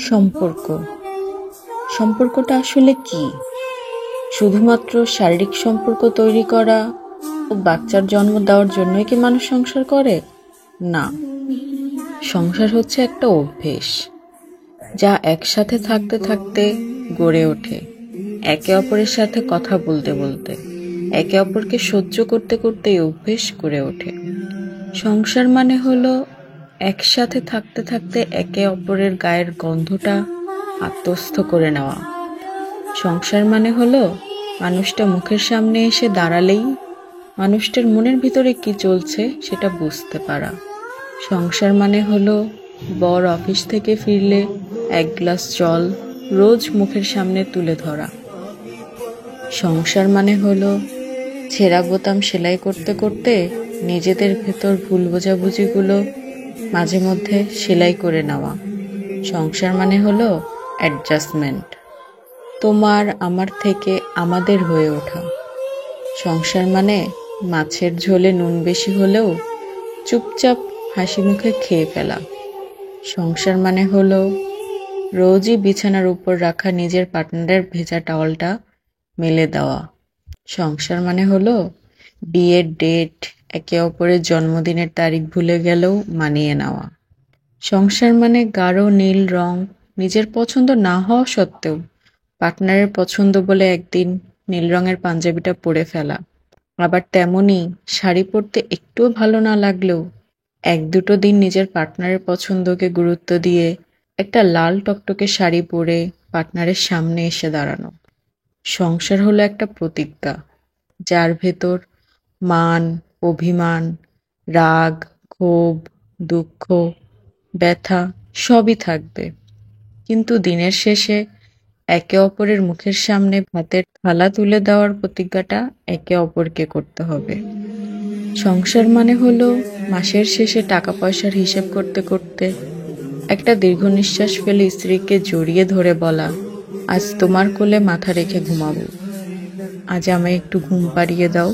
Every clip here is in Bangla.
সম্পর্ক সম্পর্কটা আসলে কি? শুধুমাত্র শারীরিক সম্পর্ক তৈরি করা ও বাচ্চার জন্ম দেওয়ার জন্যই কি মানুষ সংসার করে? না, সংসার হচ্ছে একটা অভ্যেস, যা একসাথে থাকতে থাকতে গড়ে ওঠে। একে অপরের সাথে কথা বলতে বলতে, একে অপরকে সহ্য করতে করতে এই অভ্যেস গড়ে ওঠে। সংসার মানে হলো একসাথে থাকতে থাকতে একে অপরের গায়ের গন্ধটা আত্মস্থ করে নেওয়া। সংসার মানে হলো মানুষটা মুখের সামনে এসে দাঁড়ালেই মানুষটার মনের ভিতরে কি চলছে সেটা বুঝতে পারা। সংসার মানে হলো বর অফিস থেকে ফিরলে এক গ্লাস জল রোজ মুখের সামনে তুলে ধরা। সংসার মানে হলো ছেঁড়া বোতাম সেলাই করতে করতে নিজেদের ভেতর ভুল বোঝাবুঝিগুলো মাঝে মধ্যে সেলাই করে নেওয়া। সংসার মানে হলো অ্যাডজাস্টমেন্ট, তোমার আমার থেকে আমাদের হয়ে ওঠা। সংসার মানে মাছের ঝোলে নুন বেশি হলেও চুপচাপ হাসি মুখে খেয়ে ফেলা। সংসার মানে হলো রোজই বিছানার উপর রাখা নিজের পার্টনারের ভেজা টাওয়ালটা মেলে দেওয়া। সংসার মানে হলো বিয়ের ডেট, একে অপরের জন্মদিনের তারিখ ভুলে গেলেও মানিয়ে নেওয়া। সংসার মানে গাঢ় নীল রং নিজের পছন্দ না হওয়া সত্ত্বেও পার্টনারের পছন্দ বলে একদিন নীল রঙের পাঞ্জাবিটা পরে ফেলা। আবার তেমনই শাড়ি পরতে একটুও ভালো না লাগলেও এক দুটো দিন নিজের পার্টনারের পছন্দকে গুরুত্ব দিয়ে একটা লাল টকটকে শাড়ি পরে পার্টনারের সামনে এসে দাঁড়ানো। সংসার হলো একটা প্রতিজ্ঞা, যার ভেতর মান, অভিমান, রাগ, ক্ষোভ, দুঃখ, ব্যথা সবই থাকবে, কিন্তু দিনের শেষে একে অপরের মুখের সামনে ভাতের থালা তুলে দেওয়ার প্রতিজ্ঞাটা একে অপরকে করতে হবে। সংসার মানে হলো মাসের শেষে টাকা পয়সার হিসেব করতে করতে একটা দীর্ঘ নিঃশ্বাস ফেলে স্ত্রীকে জড়িয়ে ধরে বলা, আজ তোমার কোলে মাথা রেখে ঘুমাবো, আজ আমায় একটু ঘুম পাড়িয়ে দাও।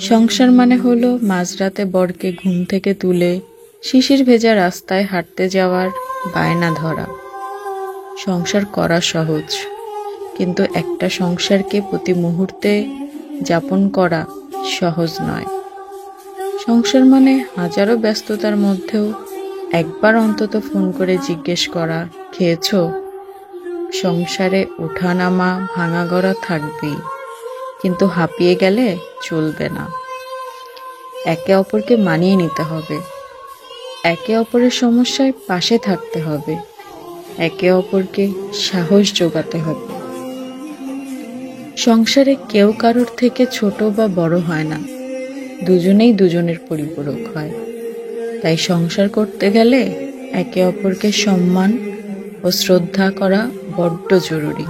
সংসার মানে হলো মাঝরাতে বরকে ঘুম থেকে তুলে শিশির ভেজা রাস্তায় হাঁটতে যাওয়ার বায়না ধরা। সংসার করা সহজ, কিন্তু একটা সংসারকে প্রতি মুহূর্তে যাপন করা সহজ নয়। সংসার মানে হাজারো ব্যস্ততার মধ্যেও একবার অন্তত ফোন করে জিজ্ঞেস করা, খেয়েছো? সংসারে ওঠানামা ভাঙা গড়া থাকবেই, কিন্তু হাঁপিয়ে গেলে চলবে না। একে অপরকে মানিয়ে নিতে হবে, একে অপরের সমস্যায় পাশে থাকতে হবে, একে অপরকে সাহস যোগাতে হবে। সংসারে কেউ কারোর থেকে ছোট বা বড় হয় না, দুজনেই দুজনের পরিপূরক হয়। তাই সংসার করতে গেলে একে অপরকে সম্মান ও শ্রদ্ধা করা বড্ড জরুরি।